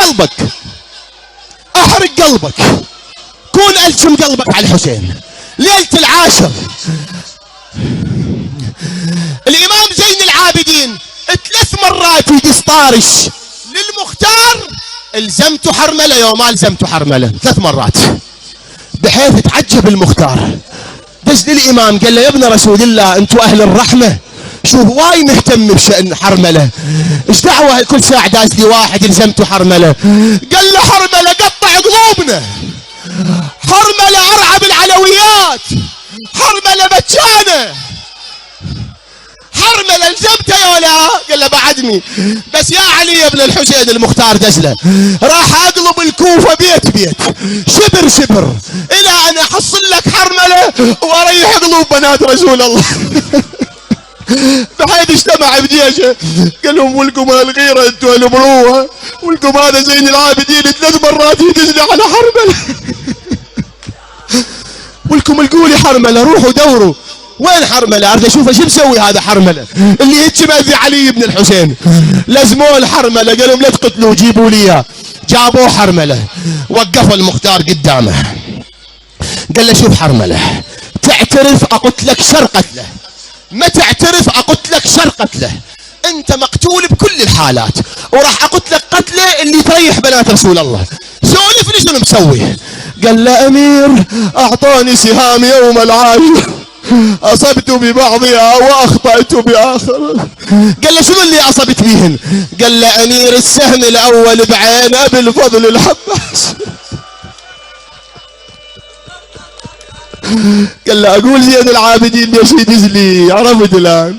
قلبك، احرق قلبك، كون ألجم قلبك على الحسين. ليلة العاشر الإمام زين العابدين 3 مرات يدس طارش للمختار، الزمت حرملة يوم ما الزمت حرملة 3 مرات، بحيث تعجب المختار. دز للإمام قال له يا ابن رسول الله انتوا أهل الرحمة، شوف واي مهتم بشأن حرملة، ايش دعوة كل ساعة داز لي واحد الزمته حرملة؟ قال له حرملة قطع قلوبنا، حرملة أرعب العلويات، حرملة بتشانة، حرملة الزمته يا ولا؟ قال له بعدني بس يا علي يا ابن الحسين المختار دزله، راح اقلب الكوفة بيت بيت شبر شبر الى ان احصل لك حرملة واريح قلوب بنات رسول الله. بحيث اجتمع بجيشه قال لهم ولكم الغيرة انتوا المروة، ولكم هذا زين العابدين 3 مرات يدزني على حرملة، ولكم القولي حرملة روحوا دوروا وين حرملة؟ ارجع اشوفه شو مسوي هذا حرملة اللي هيك ماذي علي بن الحسين. لزموه الحرملة قالوا لهم لا تقتلوه جيبوا لي اياه، جابوه حرملة وقفوا المختار قدامه قال له شوف حرملة، تعترف اقتلك شر قتله، ما تعترف اقتلك شر قتله، انت مقتول بكل الحالات وراح اقتلك قتله اللي تريح بنات رسول الله، سولف لي شنو مسوي؟ قال له امير اعطاني سهام يوم العاشر اصبت ببعضها واخطأت باخر. قال له شنو اللي اصبت بيهن؟ قال له امير السهم الاول بعين ابي الفضل الحباس. قال له اقول زين العابدين ليش يدز لي؟ عرفت الان.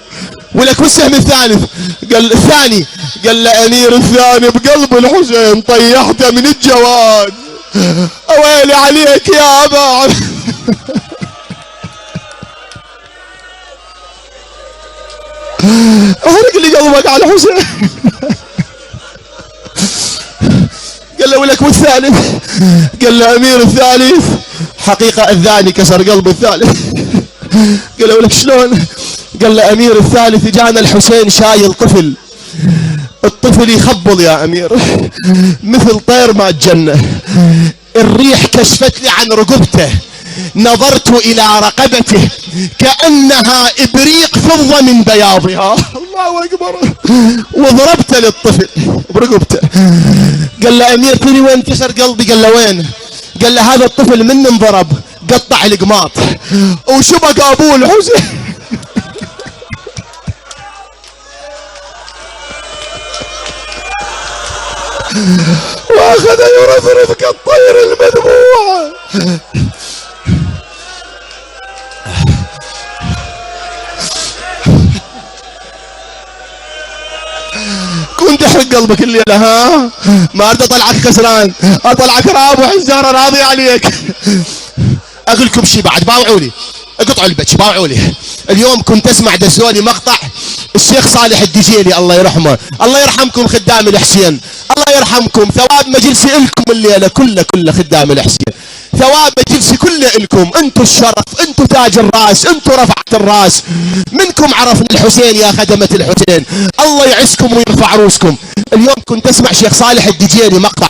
ولك والسهم الثالث؟ قال الثاني، قال له امير الثاني بقلب الحسين طيحته من الجواد، اويلي عليك يا ابا. احرق لي قلبك على الحسين. قال له ولك والثالث؟ قال له امير الثالث حقيقة الثاني كسر قلب الثالث. قال له ولك شلون؟ قال له امير الثالث جانا الحسين شايل طفل، الطفل يخبل يا امير مثل طير ما الجنة، الريح كشفت لي عن رقبته، نظرت الى رقبته كأنها ابريق فضة من بياضها، الله اكبر، وضربت للطفل برقبته. قال له امير تري وين كسر قلبي؟ قال له وين؟ قال له هذا الطفل من انضرب قطع القماط وشبك ابوه الحسين. واخذ يرفرف كالطير المذبوح. كنت احرق قلبك الليله، ها ما اريد اطلعك خسران، اطلعك راب وحزاره راضي عليك. اقول لكم شيء بعد، باوعوا لي اقطعوا البتش، باوعوا لي. اليوم كنت اسمع دسولي مقطع الشيخ صالح الدجيلي الله يرحمه، الله يرحمكم خدام الحسين، الله يرحمكم، ثواب مجلسي لكم الليله كله خدام الحسين، ثواب مجلسي كله لكم، انتم الشرف، انتم تاج الراس، انتم رفعت الراس، منكم عرفنا الحسين يا خدمة الحسين، الله يعزكم ويرفع روسكم. اليوم كنت اسمع شيخ صالح الدجيلي مقطع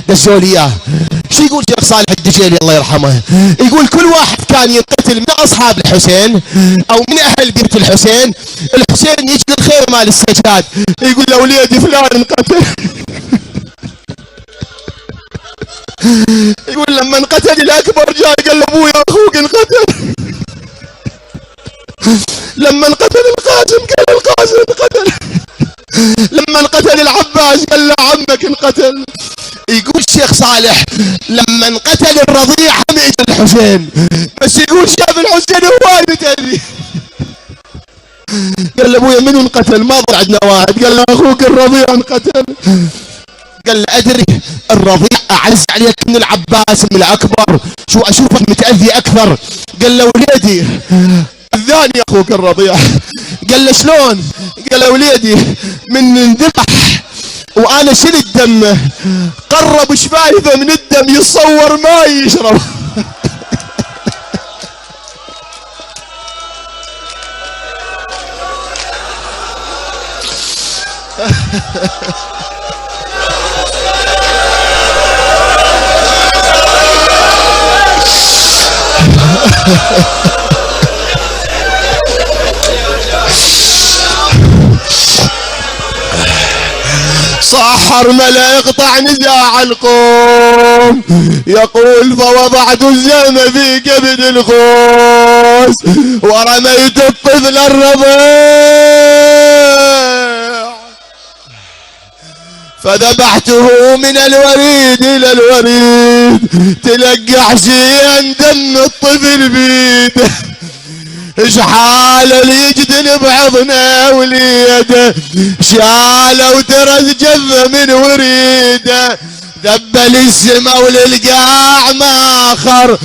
دسولي اياه، شو يقول شيخ صالح الدجيلي الله يرحمه؟ يقول كل واحد كان ينقتل من اصحاب الحسين او من اهل بيت الحسين، الحسين يجي الخير مال السجاد يقول له وليدي فلان انقتل. يقول لما انقتل الاكبر جاي قال له ابويا اخوك انقتل. لما انقتل القاسم قال القاسم انقتل. لما انقتل العباس قال له عمك انقتل. يقول الشيخ صالح لما انقتل الرضيع هم اجى الحسين، بس يقول شاف الحسين هواي متأذي. قال له ابويا منو انقتل؟ ما ضل عندنا واحد. قال له اخوك الرضيع انقتل. قال له ادري الرضيع اعز عليك من العباس من الاكبر، شو اشوفك متأذي اكثر. قال له وليدي الثاني اخوك الرضيع. قال له شلون؟ قال له وليدي من انذبح وانا شلت دمه قرب شفايفه من الدم يتصور ما يشرب. صاحر ملا يقطع نزاع القوم، يقول فوضعت الزلم في كبد الخوص ورميت الطفل الرضيع، فذبحته من الوريد الى الوريد، تلقى حسين دم الطفل بيده، اشحال اللي يجدن بعضنا وليده، شاله وترز جفه من وريده، ذبل السما وللقاع ما خر.